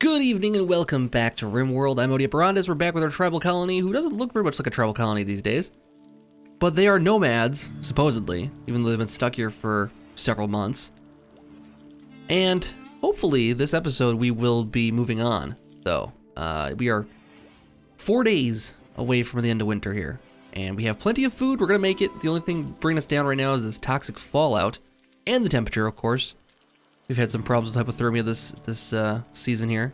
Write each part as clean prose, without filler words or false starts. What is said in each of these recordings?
Good evening and welcome back to RimWorld. I'm Odia Barandas. We're back with our tribal colony, who doesn't look very much like a tribal colony these days. But they are nomads, supposedly, even though they've been stuck here for several months. And hopefully this episode we will be moving on, though. We are 4 days away from the end of winter here. And we have plenty of food, we're gonna make it. The only thing bringing us down right now is this toxic fallout. And the temperature, of course. We've had some problems with hypothermia this season here.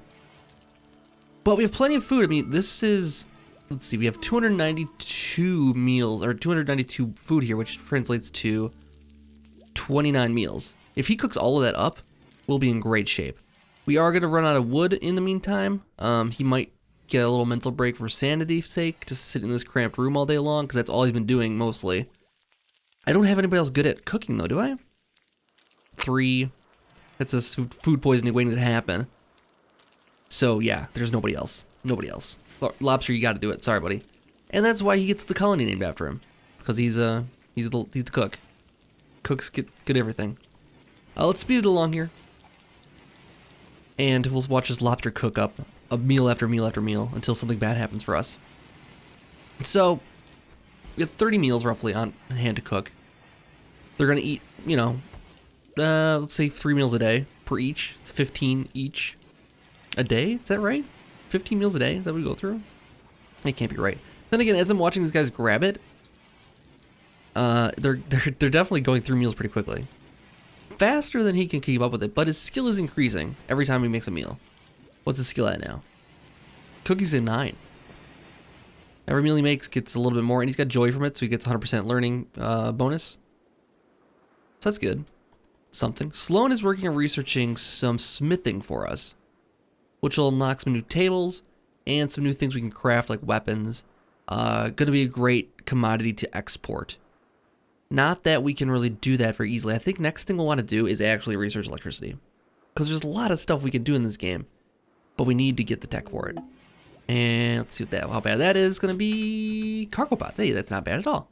But we have plenty of food. I mean, this is, let's see, we have 292 meals, or 292 food here, which translates to 29 meals. If he cooks all of that up, we'll be in great shape. We are going to run out of wood in the meantime. He might get a little mental break for sanity's sake, just sit in this cramped room all day long, because that's all he's been doing mostly. I don't have anybody else good at cooking, though, do I? 3. That's a food poisoning waiting to happen. So yeah, there's nobody else. Nobody else. Lobster, you got to do it. Sorry, buddy. And that's why he gets the colony named after him, because he's the cook. Cooks get good everything. Let's speed it along here, and we'll watch this lobster cook up a meal after meal after meal until something bad happens for us. So we have 30 meals roughly on hand to cook. They're gonna eat, you know, let's say 3 meals a day per each. It's 15 each a day. Is that right? 15 meals a day? Is that what we go through? It can't be right. Then again, as I'm watching these guys grab it, they're definitely going through meals pretty quickly. Faster than he can keep up with it, but his skill is increasing every time he makes a meal. What's his skill at now? Cookie's a 9. Every meal he makes gets a little bit more, and he's got joy from it, so he gets 100% learning bonus. So that's good. Something. Sloan is working on researching some smithing for us, which will unlock some new tables and some new things we can craft, like weapons. Gonna be a great commodity to export. Not that we can really do that very easily. I think next thing we'll want to do is actually research electricity, because there's a lot of stuff we can do in this game, but we need to get the tech for it. And let's see how bad that is. Gonna be cargo pods. Hey, that's not bad at all.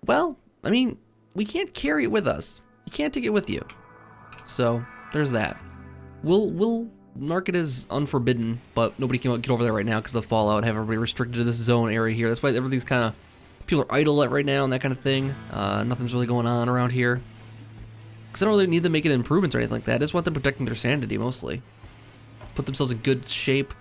Well, I mean, we can't carry it with us. You can't take it with you. So there's that. We'll mark it as unforbidden, but nobody can get over there right now because of the fallout. Have everybody restricted to this zone area here. That's why everything's kind of, people are idle right now and that kind of thing. Nothing's really going on around here. Because I don't really need them making improvements or anything like that. I just want them protecting their sanity mostly. Put themselves in good shape.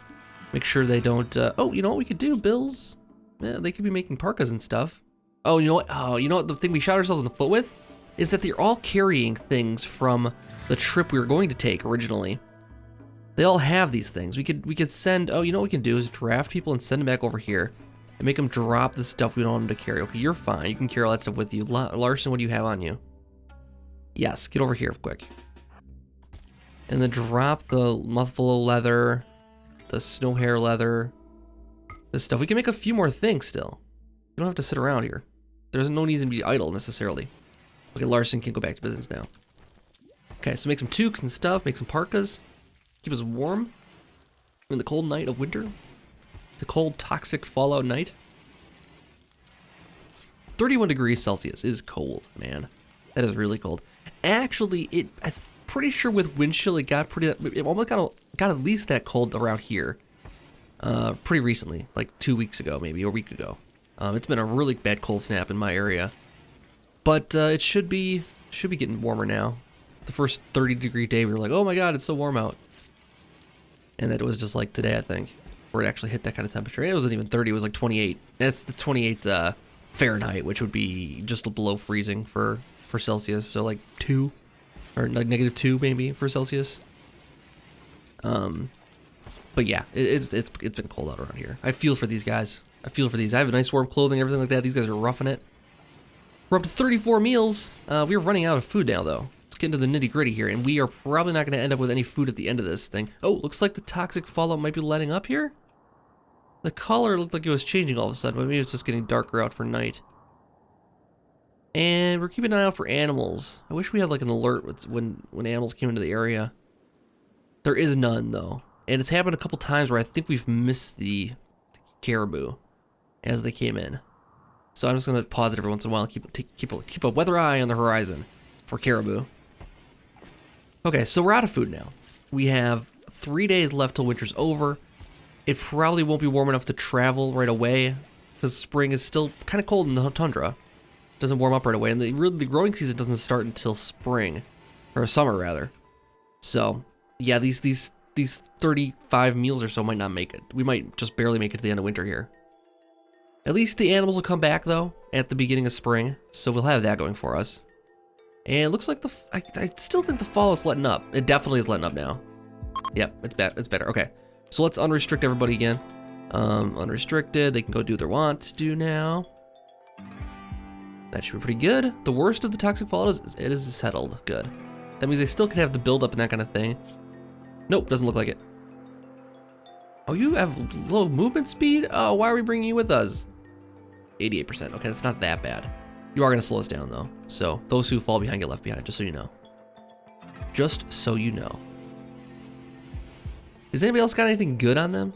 Make sure they don't. Oh, you know what we could do, Bills? Yeah, they could be making parkas and stuff. Oh, you know what? Oh, you know what? The thing we shot ourselves in the foot with is that they're all carrying things from the trip we were going to take originally. They all have these things. We could send. Oh, you know what we can do is draft people and send them back over here, and make them drop the stuff we don't want them to carry. Okay, you're fine. You can carry all that stuff with you. Larson, what do you have on you? Yes, get over here quick. And then drop the muffalo leather, the snow hair leather, this stuff. We can make a few more things still. You don't have to sit around here. There's no need to be idle necessarily. Okay, Larson can go back to business now. Okay, so make some toques and stuff, make some parkas. Keep us warm in the cold night of winter. The cold, toxic fallout night. 31 degrees Celsius is cold, man. That is really cold. Actually, I'm pretty sure with wind chill, it almost got at least that cold around here. Pretty recently, like 2 weeks ago, maybe, or a week ago. It's been a really bad cold snap in my area, but it should be getting warmer now. The first 30-degree day, we were like, oh my god, it's so warm out. And that was just like today, I think, where it actually hit that kind of temperature. It wasn't even 30, it was like 28. That's the 28 Fahrenheit, which would be just below freezing for Celsius, so like 2, or like -2 maybe for Celsius. But yeah, it's been cold out around here. I feel for these guys. I feel for these. I have nice warm clothing, everything like that. These guys are roughing it. We're up to 34 meals. We're running out of food now, though. Let's get into the nitty gritty here, and we are probably not going to end up with any food at the end of this thing. Oh, looks like the toxic fallout might be letting up here. The color looked like it was changing all of a sudden, but maybe it's just getting darker out for night. And we're keeping an eye out for animals. I wish we had like an alert when animals came into the area. There is none, though. And it's happened a couple times where I think we've missed the caribou as they came in. So I'm just gonna pause it every once in a while and keep a weather eye on the horizon for caribou. Okay, so we're out of food now. We have 3 days left till winter's over. It probably won't be warm enough to travel right away because spring is still kind of cold in the tundra. Doesn't warm up right away, and the growing season doesn't start until spring, or summer rather. So yeah, these 35 meals or so might not make it. We might just barely make it to the end of winter here. At least the animals will come back though at the beginning of spring, so we'll have that going for us. And it looks like I still think the fall is letting up. It definitely is letting up now. Yep, it's better. Okay, so let's unrestrict everybody again. Unrestricted, they can go do what they want to do now. That should be pretty good. The worst of the toxic fall is settled. Good. That means they still could have the build up and that kind of thing. Nope, doesn't look like it. Oh, you have low movement speed? Oh, why are we bringing you with us? 88%. Okay, that's not that bad. You are going to slow us down, though. So, those who fall behind get left behind, just so you know. Just so you know. Has anybody else got anything good on them?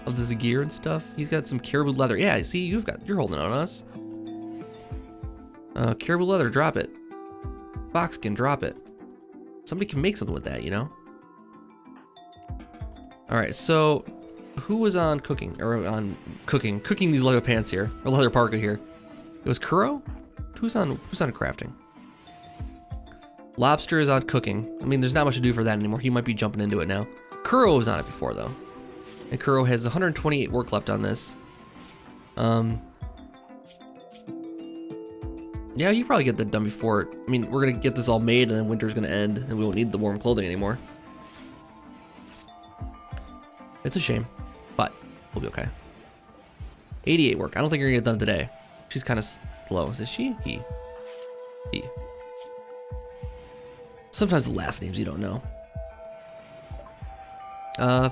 Of this gear and stuff? He's got some caribou leather. Yeah, I see, you're holding on us. Caribou leather, drop it. Foxskin, drop it. Somebody can make something with that, you know? Alright, so who was on cooking cooking these leather pants here, or leather parka here? It was Kuro? Who's on crafting? Lobster is on cooking. I mean, there's not much to do for that anymore. He might be jumping into it now. Kuro was on it before though. And Kuro has 128 work left on this. Yeah, you probably get that done before. I mean, we're gonna get this all made and then winter's gonna end and we won't need the warm clothing anymore. It's a shame, but we'll be okay. 88 work. I don't think you're gonna get done today. She's kind of slow. Is she? He. Sometimes the last names you don't know.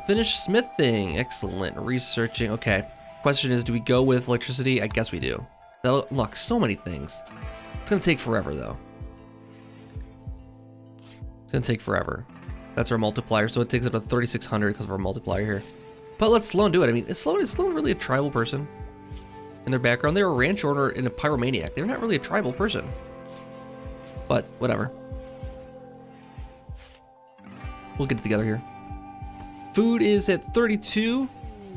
Finish smithing. Excellent. Researching. Okay. Question is, do we go with electricity? I guess we do. That'll unlock so many things. It's gonna take forever though. It's gonna take forever. That's our multiplier, so it takes up to 3,600 because of our multiplier here. But let Sloan do it. I mean, is Sloan really a tribal person? In their background, they're a ranch owner and a pyromaniac. They're not really a tribal person. But whatever. We'll get it together here. Food is at 32,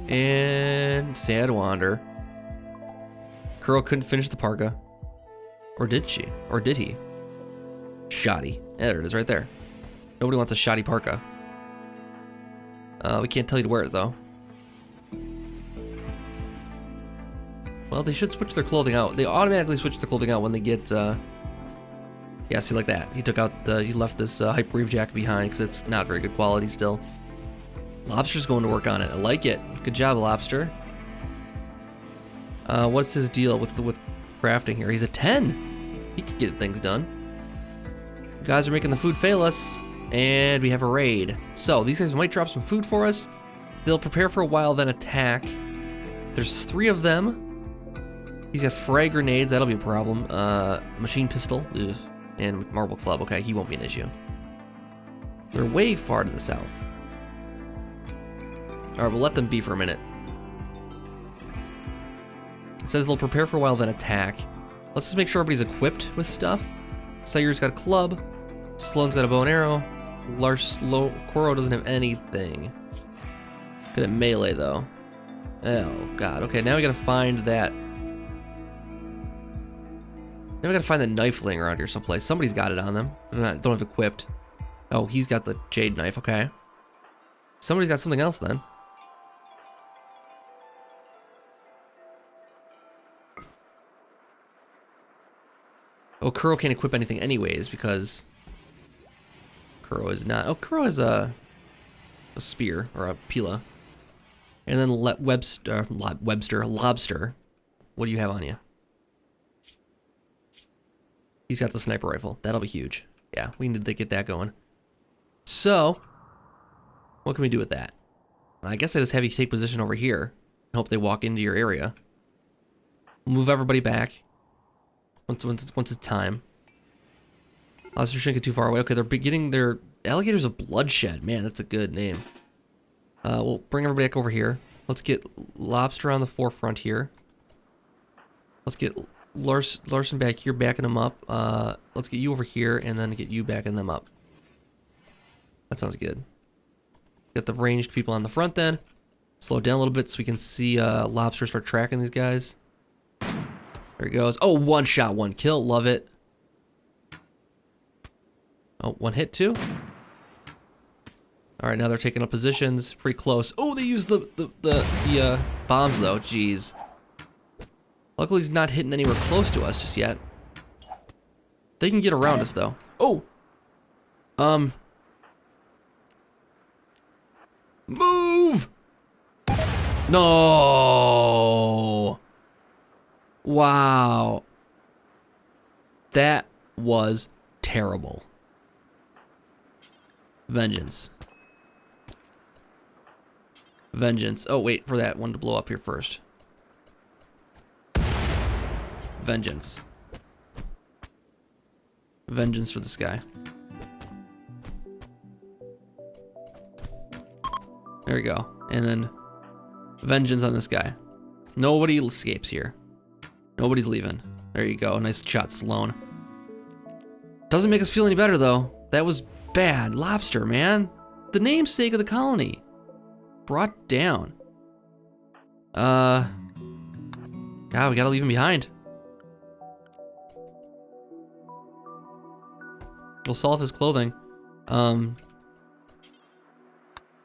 and sad wander. Kuro couldn't finish the parka. Or did she? Or did he? Shoddy. Yeah, there it is right there. Nobody wants a shoddy parka. We can't tell you to wear it though. Well, they should switch their clothing out. They automatically switch their clothing out when they get, yeah, see, like that. He took out he left this hyper-reef jacket behind because it's not very good quality still. Lobster's going to work on it. I like it. Good job, Lobster. What's his deal with crafting here? He's a 10. He could get things done. You guys are making the food fail us, and we have a raid. So these guys might drop some food for us. They'll prepare for a while, then attack. There's 3 of them. He's got frag grenades. That'll be a problem. Machine pistol. Ugh. And marble club. Okay, he won't be an issue. They're way far to the south. All right, we'll let them be for a minute. It says they'll prepare for a while, then attack. Let's just make sure everybody's equipped with stuff. Sayur's got a club. Sloan's got a bow and arrow. Koro doesn't have anything. Good at melee, though. Oh, God. Okay, now we gotta find that. Now we gotta find the knife laying around here someplace. Somebody's got it on them. Don't have equipped. Oh, he's got the jade knife. Okay. Somebody's got something else then. Oh, Kuro can't equip anything anyways because Kuro is not. Oh, Kuro has a spear or a pila. And then Lobster. What do you have on you? He's got the sniper rifle. That'll be huge. Yeah, we need to get that going. So, what can we do with that? I guess I just have you take position over here and hope they walk into your area. We'll move everybody back. Once it's time. Lobster shouldn't get too far away. Okay, they're getting their alligators of bloodshed. Man, that's a good name. We'll bring everybody back over here. Let's get Lobster on the forefront here. Let's get Larson back here, backing them up. Let's get you over here, and then get you backing them up. That sounds good. Get the ranged people on the front then. Slow it down a little bit so we can see Lobster start tracking these guys. There he goes. Oh, one shot, one kill. Love it. Oh, one hit too. All right, now they're taking up positions pretty close. Oh, they used the bombs though. Jeez. Luckily, he's not hitting anywhere close to us just yet. They can get around us though. Oh. Move. No. Wow. That was terrible. Vengeance. Vengeance. Oh, wait for that one to blow up here first. Vengeance. Vengeance for this guy. There we go. And then vengeance on this guy. Nobody escapes here. Nobody's leaving. There you go. Nice shot, Sloan. Doesn't make us feel any better, though. That was bad. Lobster, man. The namesake of the colony. Brought down. God, we gotta leave him behind. We'll solve his clothing.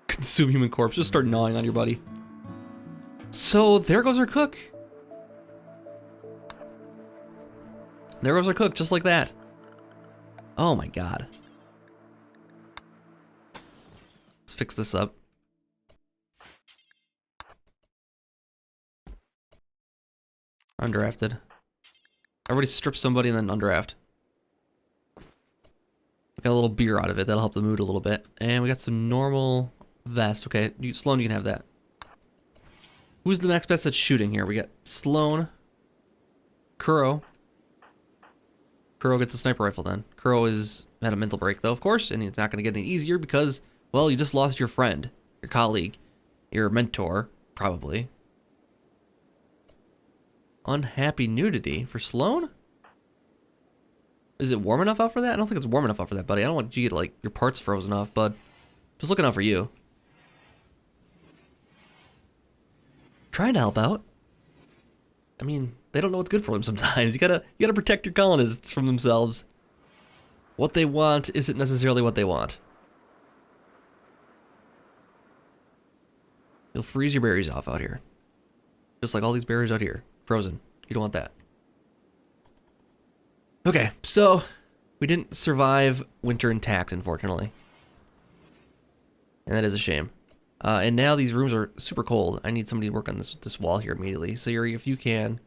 Consume human corpse. Just start gnawing on your buddy. So there goes our cook. There goes our cook, just like that. Oh my god. Let's fix this up. Undrafted. Everybody strip somebody and then undraft. We got a little beer out of it. That'll help the mood a little bit. And we got some normal vest. Okay, Sloan, you can have that. Who's the next best at shooting here? We got Sloan. Kuro. Kuro gets a sniper rifle then. Kuro is had a mental break though, of course, and it's not going to get any easier because, well, you just lost your friend, your colleague, your mentor, probably. Unhappy nudity for Sloan? Is it warm enough out for that? I don't think it's warm enough out for that, buddy. I don't want you to get, like, your parts frozen off, bud. Just looking out for you. Trying to help out. I mean, they don't know what's good for them sometimes. You gotta protect your colonists from themselves. What they want isn't necessarily what they want. You'll freeze your berries off out here. Just like all these berries out here. Frozen. You don't want that. Okay, so we didn't survive winter intact, unfortunately. And that is a shame. And now these rooms are super cold. I need somebody to work on this wall here immediately. So Yuri, if you can.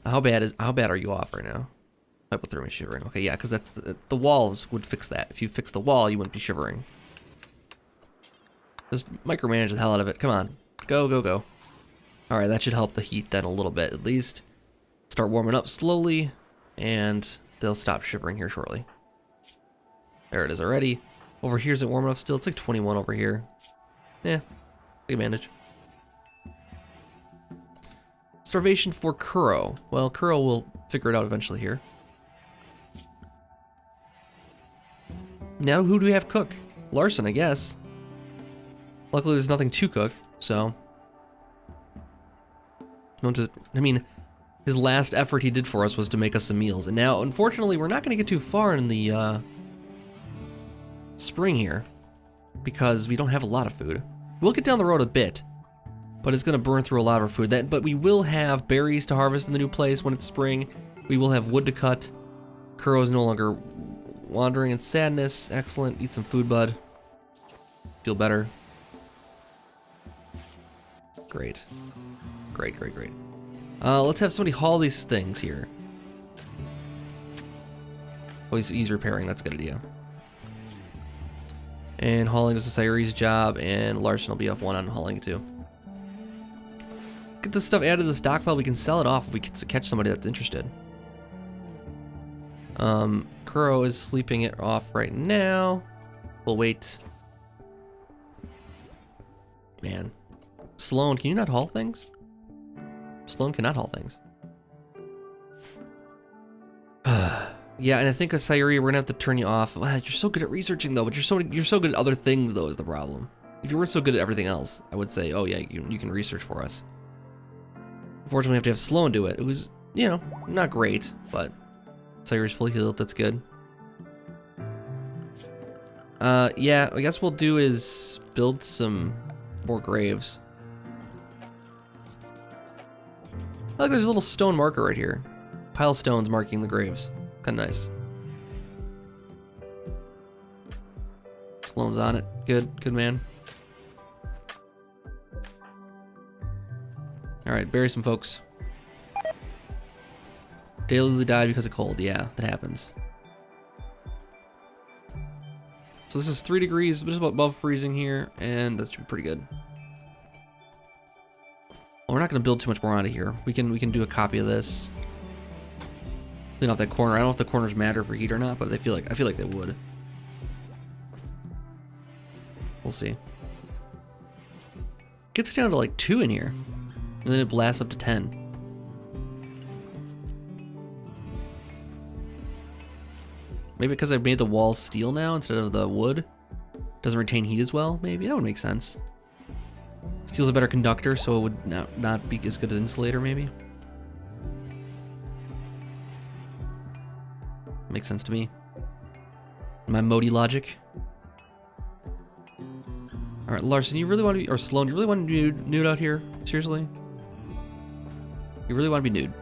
How bad are you off right now? Hypothermia shivering. Okay, yeah, because that's the walls would fix that. If you fix the wall, you wouldn't be shivering. Just micromanage the hell out of it. Come on. Go, go, go. Alright, that should help the heat then a little bit at least. Start warming up slowly, and they'll stop shivering here shortly. There it is already. Over here, is it warm enough still? It's like 21 over here. Yeah, take advantage. Starvation for Kuro. Well, Kuro will figure it out eventually here. Now who do we have cook? Larson, I guess. Luckily, there's nothing to cook, so... I mean, his last effort he did for us was to make us some meals. And now, unfortunately, we're not going to get too far in the spring here because we don't have a lot of food. We'll get down the road a bit, but it's going to burn through a lot of our food. But we will have berries to harvest in the new place when it's spring. We will have wood to cut. Kuro is no longer wandering in sadness. Excellent. Eat some food, bud. Feel better. Great. Great, great, great. Let's have somebody haul these things here. Oh, he's repairing. That's a good idea. And hauling is a Cyrie's job, and Larson will be up one on hauling it too. Get this stuff added to the stockpile. We can sell it off if we catch somebody that's interested. Kuro is sleeping it off right now. We'll wait. Man. Sloan, can you not haul things? Sloan cannot haul things. Yeah, and I think with Sayuri, we're gonna have to turn you off. Wow, you're so good at researching though, but you're so good at other things though is the problem. If you weren't so good at everything else, I would say, oh yeah, you can research for us. Unfortunately, we have to have Sloan do it. It was, you know, not great, but Sayuri's fully healed. That's good. Yeah, I guess what we'll do is build some more graves. Look, there's a little stone marker right here. Pile of stones marking the graves. Kind of nice. Sloan's on it. Good man. All right, bury some folks. Daylily died because of cold. Yeah, that happens. So this is 3 degrees, just about above freezing here, and that should be pretty good. Well, we're not gonna build too much more out of here. We can do a copy of this. Clean off that corner. I don't know if the corners matter for heat or not, but I feel like they would. We'll see. Gets down to like 2 in here, and then it blasts up to 10. Maybe because I made the walls steel now instead of the wood. Doesn't retain heat as well, maybe? That would make sense. Steel's a better conductor, so it would not be as good as insulator, maybe? Makes sense to me. My Modi logic. Alright, Larson, you really want to be, or Sloan, you really want to be nude out here? Seriously? You really want to be nude?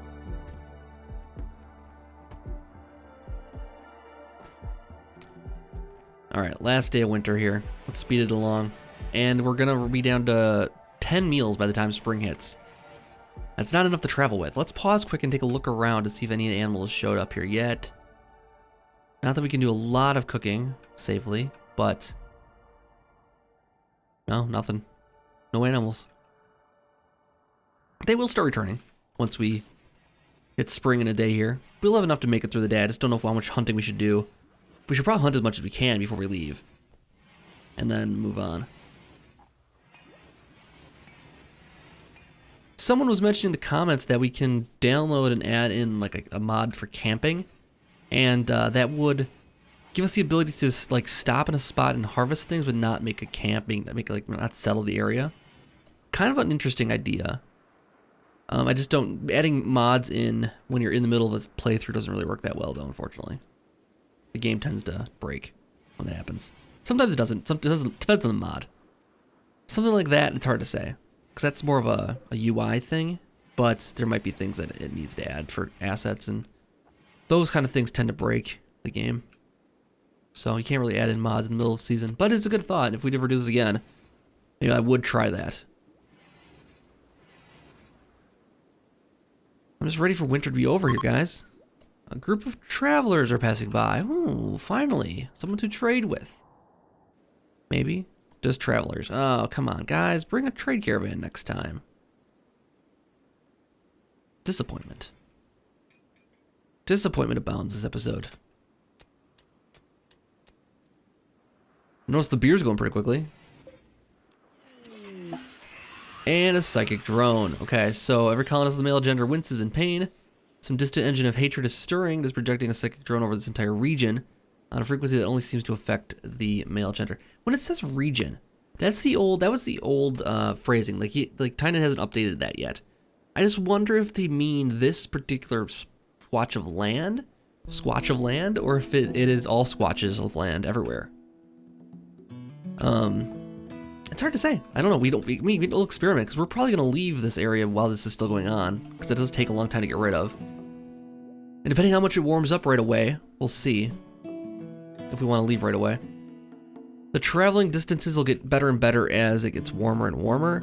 Alright, last day of winter here. Let's speed it along. And we're gonna be down to 10 meals by the time spring hits. That's not enough to travel with. Let's pause quick and take a look around to see if any animals showed up here yet. Not that we can do a lot of cooking safely, but... No, nothing. No animals. They will start returning once we hit spring in a day here. We'll have enough to make it through the day. I just don't know how much hunting we should do. We should probably hunt as much as we can before we leave. And then move on. Someone was mentioning in the comments that we can download and add in like a mod for camping. And that would give us the ability to like stop in a spot and harvest things, but not make a camping, not settle the area. Kind of an interesting idea. I just don't, adding mods in when you're in the middle of a playthrough doesn't really work that well though, unfortunately. The game tends to break when that happens. Sometimes it doesn't. Sometimes it depends on the mod. Something like that, it's hard to say. Because that's more of a UI thing. But there might be things that it needs to add for assets. And those kind of things tend to break the game. So you can't really add in mods in the middle of the season. But it's a good thought. If we ever do this again, maybe I would try that. I'm just ready for winter to be over here, guys. A group of travelers are passing by. Ooh, finally. Someone to trade with. Maybe. Just travelers. Oh, come on, guys. Bring a trade caravan next time. Disappointment. Disappointment abounds this episode. Notice the beer's going pretty quickly. And a psychic drone. Okay, so every colonist of the male gender winces in pain. Some distant engine of hatred is stirring. It is projecting a psychic drone over this entire region on a frequency that only seems to affect the male gender. When it says region, that was the old phrasing. Like Tynan hasn't updated that yet. I just wonder if they mean this particular swatch of land, or if it is all swatches of land everywhere. It's hard to say. I don't know. We'll experiment because we're probably gonna leave this area while this is still going on because it does take a long time to get rid of. And depending on how much it warms up right away, we'll see if we want to leave right away. The traveling distances will get better and better as it gets warmer and warmer.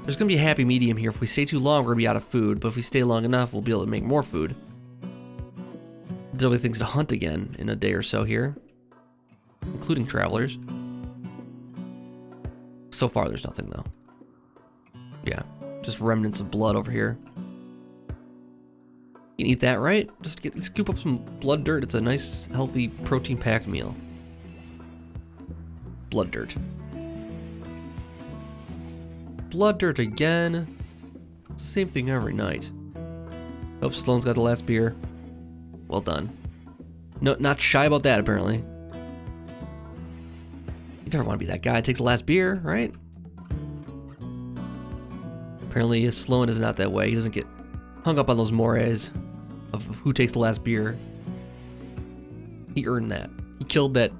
There's gonna be a happy medium here. If we stay too long, we're gonna be out of food, but if we stay long enough, we'll be able to make more food. There'll be things to hunt again in a day or so here, including travelers. So far, there's nothing though. Yeah, just remnants of blood over here. You can eat that, right? Just scoop up some blood dirt. It's a nice, healthy, protein-packed meal. Blood dirt. Blood dirt again. It's the same thing every night. Oh, Sloan's got the last beer. Well done. No, not shy about that, apparently. You never want to be that guy who takes the last beer, right? Apparently, Sloan is not that way. He doesn't get hung up on those mores of who takes the last beer. He earned that. He killed that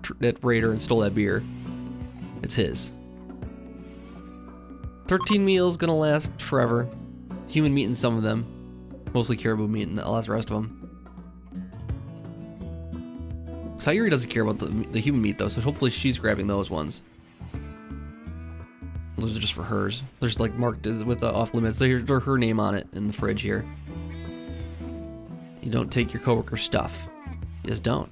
raider and stole that beer. It's his. 13 meals, gonna last forever. Human meat in some of them. Mostly caribou meat in the rest of them. Sayuri doesn't care about the human meat though, so hopefully she's grabbing those ones. Those are just for hers. They're just like marked as with the off limits. There's her name on it in the fridge here. You don't take your coworker's stuff. You just don't.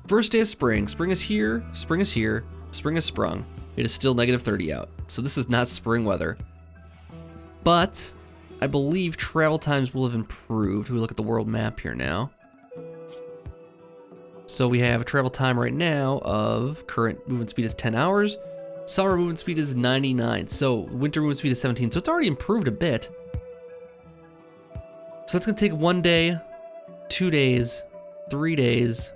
First day of spring. Spring is here. Spring is here. Spring has sprung. It is still negative 30 out. So this is not spring weather. But I believe travel times will have improved. We look at the world map here now. So we have a travel time right now of current movement speed is 10 hours. Summer movement speed is 99. So winter movement speed is 17. So it's already improved a bit. So it's gonna take 1 day, 2 days, 3 days,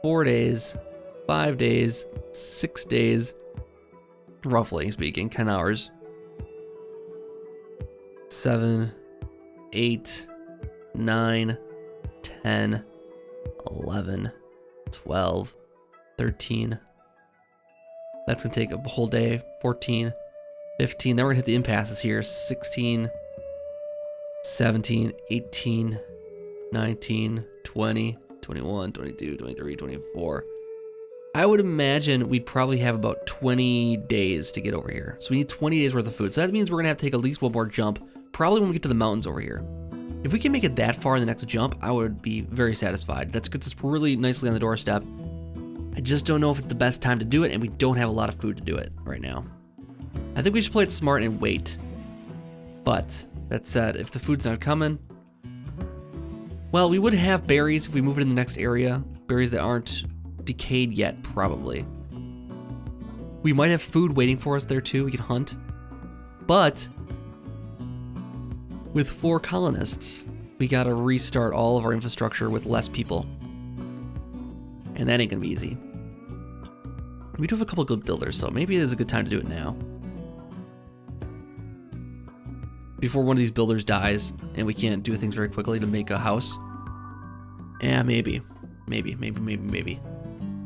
4 days, 5 days, 6 days, roughly speaking, 10 hours. 7, 8, 9, 10, 11, 12, 13. That's gonna take a whole day. 14, 15. Then we're gonna hit the impasses here. 16, 17, 18, 19, 20, 21, 22, 23, 24. I would imagine we'd probably have about 20 days to get over here. So we need 20 days worth of food. So that means we're gonna have to take at least one more jump, probably when we get to the mountains over here. If we can make it that far in the next jump, I would be very satisfied. That gets us really nicely on the doorstep. I just don't know if it's the best time to do it, and we don't have a lot of food to do it right now. I think we should play it smart and wait. But that said, if the food's not coming, well, we would have berries if we move it in the next area. Berries that aren't decayed yet, probably. We might have food waiting for us there too. We can hunt. But with 4 colonists, we gotta restart all of our infrastructure with less people. And that ain't gonna be easy. We do have a couple good builders, so maybe it is a good time to do it now. Before one of these builders dies and we can't do things very quickly to make a house. Yeah, maybe. Maybe.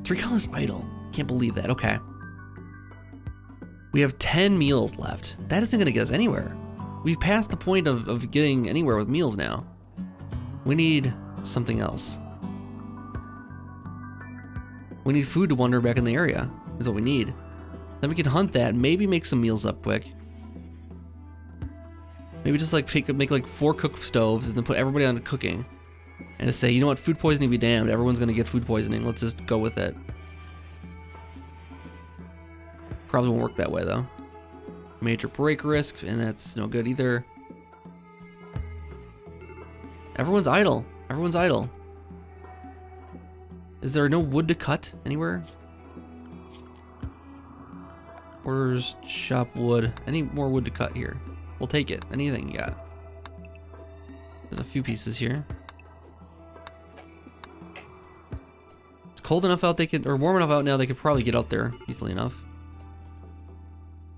3 colonists idle. Can't believe that. Okay. We have 10 meals left. That isn't gonna get us anywhere. We've passed the point of getting anywhere with meals now. We need something else. We need food to wander back in the area, is what we need. Then we can hunt that, maybe make some meals up quick. Maybe just like make like 4 cook stoves and then put everybody on cooking. And just say, you know what, food poisoning be damned, everyone's gonna get food poisoning, let's just go with it. Probably won't work that way though. Major break risk, and that's no good either. Everyone's idle. Everyone's idle. Is there no wood to cut anywhere? Orders, shop wood. Any more wood to cut here? We'll take it. Anything you got. There's a few pieces here. It's cold enough out they could, or warm enough out now they could probably get out there easily enough.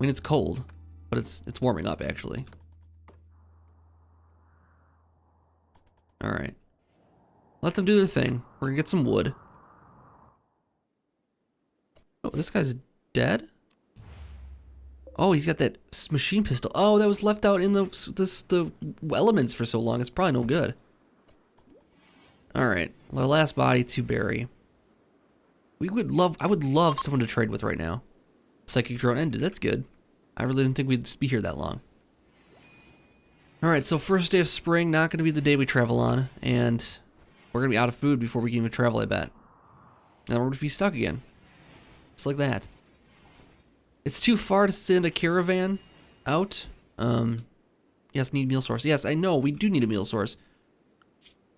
I mean, it's cold, but it's warming up actually. All right. Let them do their thing. We're gonna get some wood. Oh, this guy's dead? Oh, he's got that machine pistol. Oh, that was left out in the elements for so long. It's probably no good. All right, our last body to bury. I would love someone to trade with right now. Psychic drone ended. That's good. I really didn't think we'd be here that long. All right, so first day of spring, not going to be the day we travel on, and we're going to be out of food before we can even travel, I bet. And we're going to be stuck again. Just like that. It's too far to send a caravan out. Yes, need meal source. Yes, I know, we do need a meal source.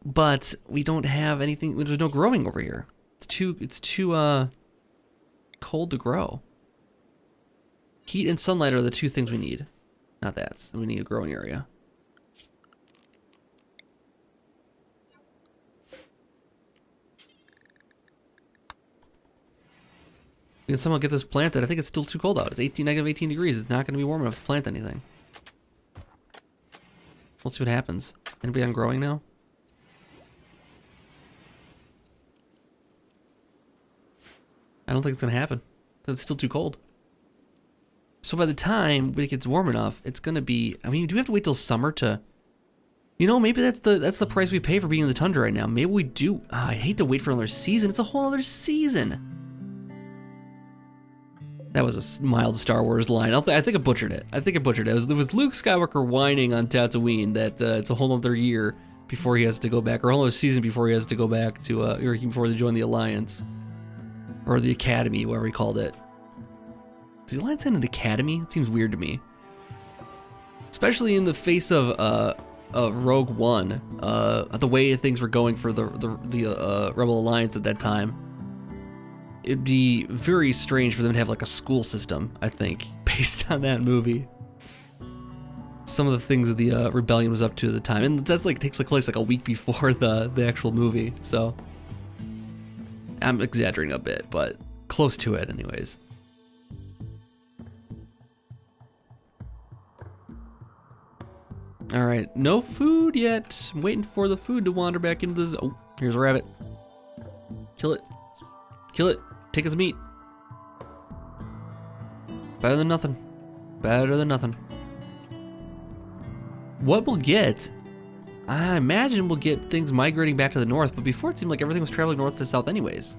But we don't have anything, there's no growing over here. It's too cold to grow. Heat and sunlight are the 2 things we need. Not that, we need a growing area. We can somehow get this planted. I think it's still too cold out. It's negative 18 degrees. It's not going to be warm enough to plant anything. We'll see what happens. Anybody on growing now? I don't think it's going to happen. It's still too cold. So by the time it gets warm enough, it's going to be... I mean, do we have to wait till summer to... You know, maybe that's the price we pay for being in the tundra right now. Maybe we do... I hate to wait for another season. It's a whole other season. That was a mild Star Wars line. I think I butchered it. It was Luke Skywalker whining on Tatooine that it's a whole other year before he has to go back, or a whole other season before he has to go back to, or before they join the Alliance. Or the Academy, whatever he called it. Does the Alliance end an Academy? It seems weird to me. Especially in the face of Rogue One, the way things were going for the Rebel Alliance at that time. It'd be very strange for them to have like a school system, I think, based on that movie. Some of the things the rebellion was up to at the time, and that's like takes place like a week before the actual movie. So I'm exaggerating a bit, but close to it, anyways. All right, no food yet. I'm waiting for the food to wander back into the. Oh, here's a rabbit. Kill it. Kill it. Take its meat. Better than nothing. Better than nothing. What we'll get, I imagine we'll get things migrating back to the north, but before it seemed like everything was traveling north to south anyways.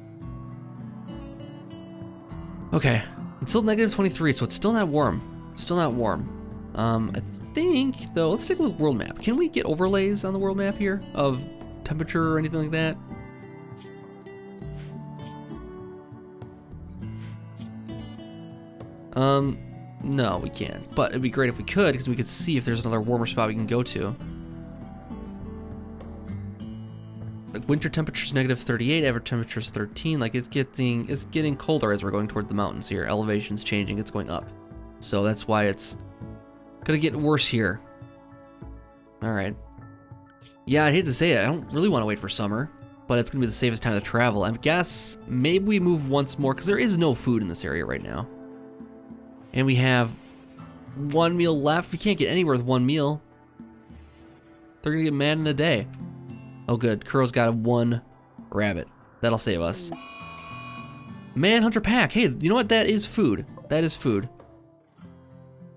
Okay, until negative 23, so it's still not warm. Still not warm. I think, though, let's take a look at the world map. Can we get overlays on the world map here of temperature or anything like that? No, we can't. But it'd be great if we could, because we could see if there's another warmer spot we can go to. Like winter temperature's negative 38, average temperature's 13. Like it's getting colder as we're going toward the mountains here. Elevation's changing, it's going up. So that's why it's gonna get worse here. All right. Yeah, I hate to say it, I don't really want to wait for summer, but it's gonna be the safest time to travel. I guess maybe we move once more, because there is no food in this area right now. And we have one meal left. We can't get anywhere with one meal. They're gonna get mad in a day. Oh good, Kuro's got one rabbit. That'll save us. Manhunter pack. Hey, you know what? That is food. That is food.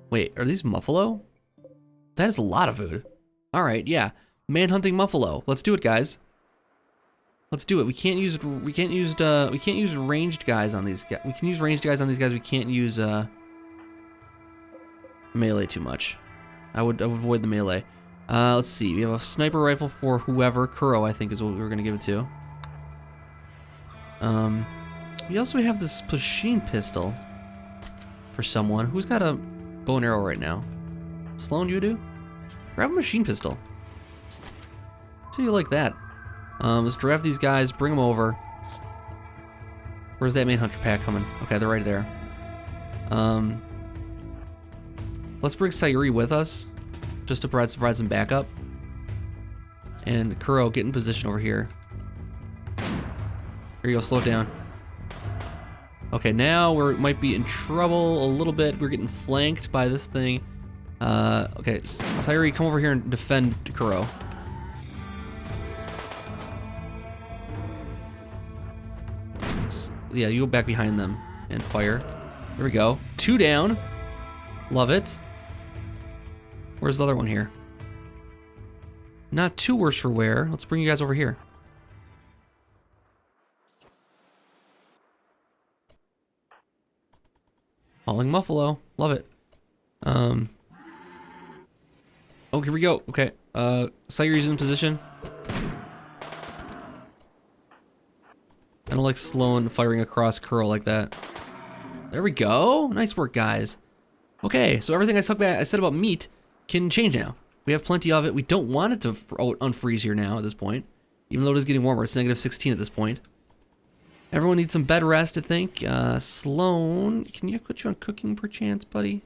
Wait, are these muffalo? That is a lot of food. All right, yeah. Manhunting muffalo. Let's do it, guys. Let's do it. We can't use ranged guys on these guys. We can use ranged guys on these guys. We can't use melee too much. I would avoid the melee. Let's see. We have a sniper rifle for whoever. Kuro, I think, is what we were gonna give it to. We also have this machine pistol for someone who's got a bow and arrow right now. Sloan, you do? Grab a machine pistol. So you like that? Let's draft these guys. Bring them over. Where's that main hunter pack coming? Okay, they're right there. Let's bring Sayuri with us, just to provide some backup. And Kuro, get in position over here. Here you go, slow it down. Okay, now we might be in trouble a little bit. We're getting flanked by this thing. Okay, Sayuri, come over here and defend Kuro. Yeah, you go back behind them and fire. There we go. 2 down. Love it. Where's the other one here? Not too worse for wear. Let's bring you guys over here. Hauling Muffalo. Love it. Oh, here we go. Okay. Sayuri's in position. I don't like Sloan firing across Kuro like that. There we go. Nice work, guys. Okay, so everything I said about meat can change now. We have plenty of it. We don't want it to unfreeze here now at this point. Even though it is getting warmer, it's negative 16 at this point. Everyone needs some bed rest, I think. Sloan, can you put you on cooking perchance, buddy?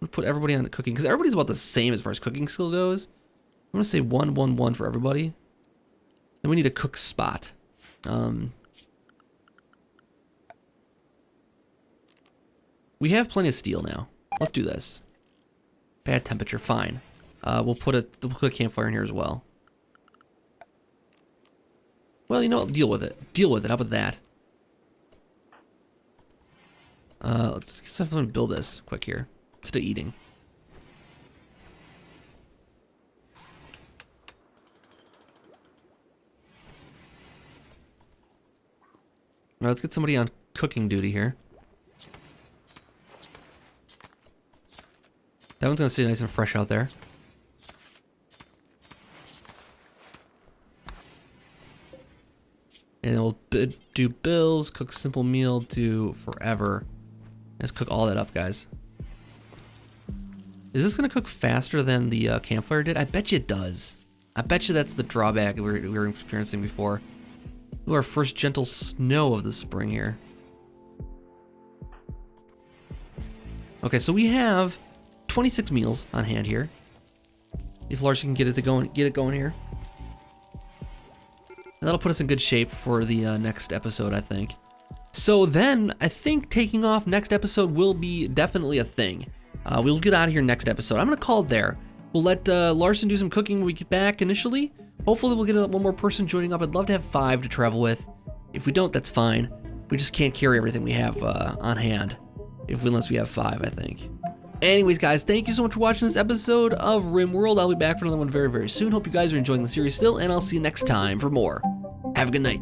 I'm gonna put everybody on cooking, because everybody's about the same as far as cooking skill goes. I'm gonna say 1, 1, 1 for everybody. Then we need a cook spot. We have plenty of steel now. Let's do this. Bad temperature, fine. We'll put a campfire in here as well. Well, you know what? Deal with it. Deal with it. How about that? Let's definitely build this quick here. Instead of eating. All right, let's get somebody on cooking duty here. That one's gonna stay nice and fresh out there. And we'll do bills, cook simple meal, do forever. Let's cook all that up, guys. Is this gonna cook faster than the campfire did? I bet you it does. I bet you that's the drawback we were experiencing before. Ooh, our first gentle snow of the spring here. Okay, so we have 26 meals on hand here. If Lars can get it going here. And that'll put us in good shape for the next episode, I think. So then, I think taking off next episode will be definitely a thing. We'll get out of here next episode. I'm gonna call it there. We'll let Larson do some cooking when we get back initially. Hopefully we'll get one more person joining up. I'd love to have 5 to travel with. If we don't, that's fine. We just can't carry everything we have on hand. Unless we have 5, I think. Anyways, guys, thank you so much for watching this episode of RimWorld. I'll be back for another one very, very soon. Hope you guys are enjoying the series still, and I'll see you next time for more. Have a good night.